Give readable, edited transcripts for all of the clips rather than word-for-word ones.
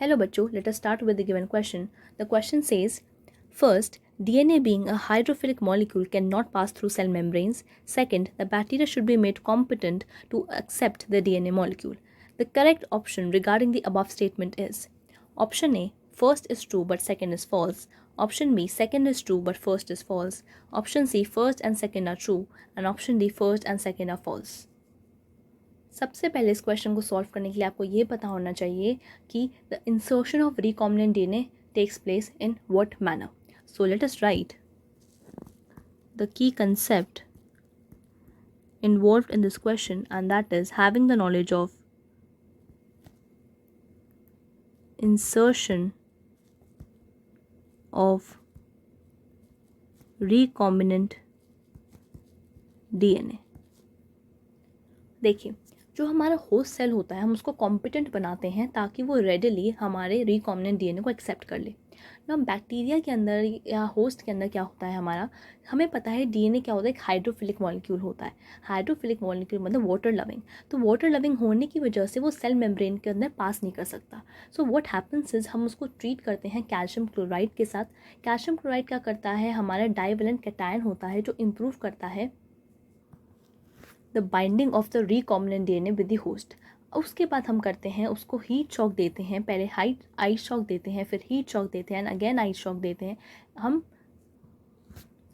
Hello बच्चों, let us start with the given question. The question says, first, DNA being a hydrophilic molecule cannot pass through cell membranes. Second, the bacteria should be made competent to accept the DNA molecule. The correct option regarding the above statement is option A, first is true but second is false. Option B, second is true but first is false. Option C, first and second are true. And option D, first and second are false. सबसे पहले इस question को solve करने के लिए आपको ये पता होना चाहिए कि the insertion of recombinant DNA takes place in what manner. So let us write the key concept involved in this question, and that is having the knowledge of insertion of recombinant DNA. देखिए, जो हमारा host cell होता है हम उसको competent बनाते हैं ताकि वो रेडिली हमारे रिकॉम्बिनेंट डीएनए को एक्सेप्ट कर ले. ना बैक्टीरिया के अंदर या होस्ट के अंदर क्या होता है हमारा, हमें पता है डीएनए क्या होता है, एक हाइड्रोफिलिक मॉलिक्यूल होता है. हाइड्रोफिलिक मॉलिक्यूल मतलब वाटर लविंग. तो वाटर लविंग होने की वजह से वो सेल मेम्ब्रेन के अंदर पास नहीं कर सकता. सो व्हाट हैपन्स इज हम उसको ट्रीट करते हैं कैल्शियम क्लोराइड के साथ. कैल्शियम क्लोराइड क्या करता है, हमारा डाइवेलेंट कैटायन होता है जो इम्प्रूव करता है the binding of the recombinant DNA with the host. उसके बाद हम करते हैं उसको हीट शॉक देते हैं. पहले आइस शॉक देते हैं, फिर हीट शॉक देते हैं एंड अगेन आइस शॉक देते हैं. हम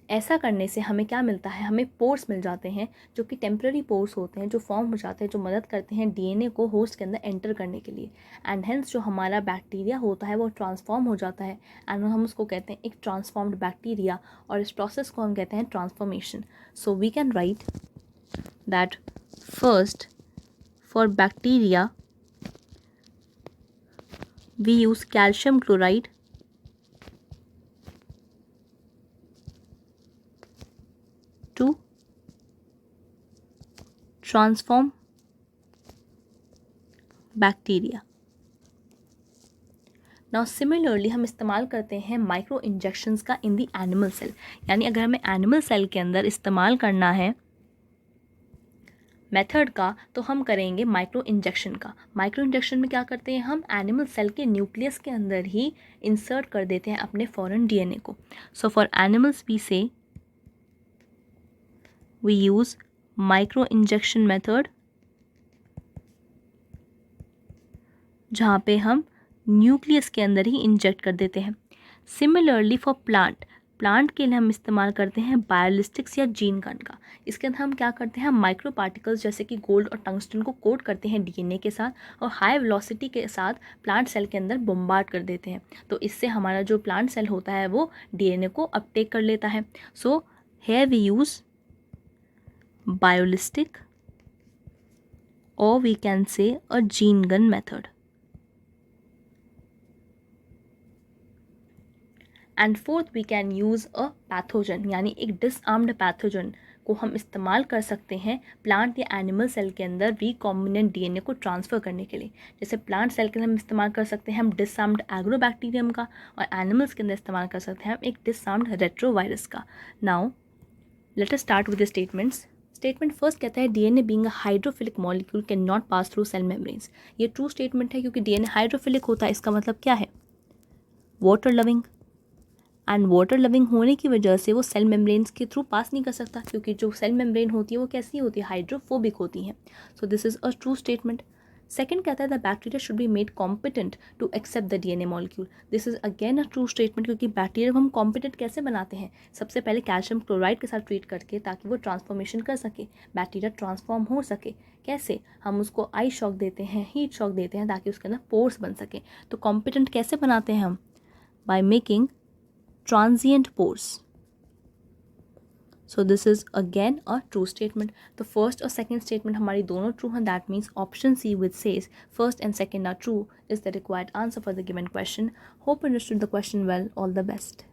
ऐसा करने से हमें क्या मिलता है, हमें पोर्स मिल जाते हैं जो कि टेम्पररी पोर्स होते हैं जो फॉर्म हो जाते हैं, जो मदद करते हैं डीएनए को होस्ट के अंदर एंटर करने के लिए. एंड हेंस जो हमारा बैक्टीरिया होता है वो ट्रांसफॉर्म हो जाता है एंड हम उसको कहते हैं एक ट्रांसफॉर्म्ड बैक्टीरिया, और इस प्रोसेस को हम कहते हैं transformation. So we can write that first, for bacteria we use calcium chloride to transform bacteria. Now similarly हम इस्तेमाल करते हैं माइक्रो इंजेक्शंस का इन दी एनिमल सेल. यानी अगर हमें एनिमल सेल के अंदर इस्तेमाल करना है मेथड का तो हम करेंगे माइक्रो इंजेक्शन का. माइक्रो इंजेक्शन में क्या करते हैं, हम एनिमल सेल के न्यूक्लियस के अंदर ही इंसर्ट कर देते हैं अपने फॉरेन डीएनए को. So for animals we say we use micro injection method, जहाँ पे हम न्यूक्लियस के अंदर ही इंजेक्ट कर देते हैं. सिमिलरली फॉर प्लांट के लिए हम इस्तेमाल करते हैं बायोलिस्टिक्स या जीन गन का. इसके अंदर हम क्या करते हैं, हम माइक्रो पार्टिकल्स जैसे कि गोल्ड और टंगस्टन को कोट करते हैं डीएनए के साथ और हाई वेलोसिटी के साथ प्लांट सेल के अंदर बम्बार्ड कर देते हैं. तो इससे हमारा जो प्लांट सेल होता है वो डीएनए को अपटेक कर लेता है. So here we use biolistic और we can say a gene gun method. And fourth we can use a pathogen, यानी एक डिसआर्म्ड पैथोजन को हम इस्तेमाल कर सकते हैं प्लांट या एनिमल सेल के अंदर रिकॉम्बिनेंट डीएनए को ट्रांसफ़र करने के लिए. जैसे प्लांट सेल के अंदर हम इस्तेमाल कर सकते हैं हम डिसआर्म्ड एग्रोबैक्टीरियम का, और एनिमल्स के अंदर इस्तेमाल कर सकते हैं हम एक डिसआर्म्ड रेट्रोवायरस का. Now let us start with the statements. Statement first कहता है DNA being a hydrophilic molecule can not pass through cell membranes. ये ट्रू स्टेटमेंट है क्योंकि डीएनए हाइड्रोफिलिक होता है. इसका मतलब क्या है, water loving. And water loving होने की वजह से वो सेल मेम्ब्रेन्स के थ्रू पास नहीं कर सकता, क्योंकि जो सेल मेम्ब्रेन होती है वो कैसी होती है, हाइड्रोफोबिक होती हैं. So this is a true statement. Second कहता है the bacteria should be made competent to accept the DNA molecule. This is again a true statement, क्योंकि बैक्टीरिया को हम कॉम्पिटेंट कैसे बनाते हैं, सबसे पहले कैल्शियम क्लोराइड के साथ ट्रीट करके ताकि वो ट्रांसफॉर्मेशन कर सके, बैक्टीरिया ट्रांसफॉर्म हो सके. कैसे, हम उसको आई शॉक देते हैं, हीट शॉक देते हैं ताकि उसके अंदर पोर्स बन सके. तो कॉम्पिटेंट कैसे बनाते हैं हम, by making transient pores. So this is again a true statement. The first और second statement हमारी दोनों true हैं. That means option C which says first and second are true is the required answer for the given question. Hope you understood the question well. All the best.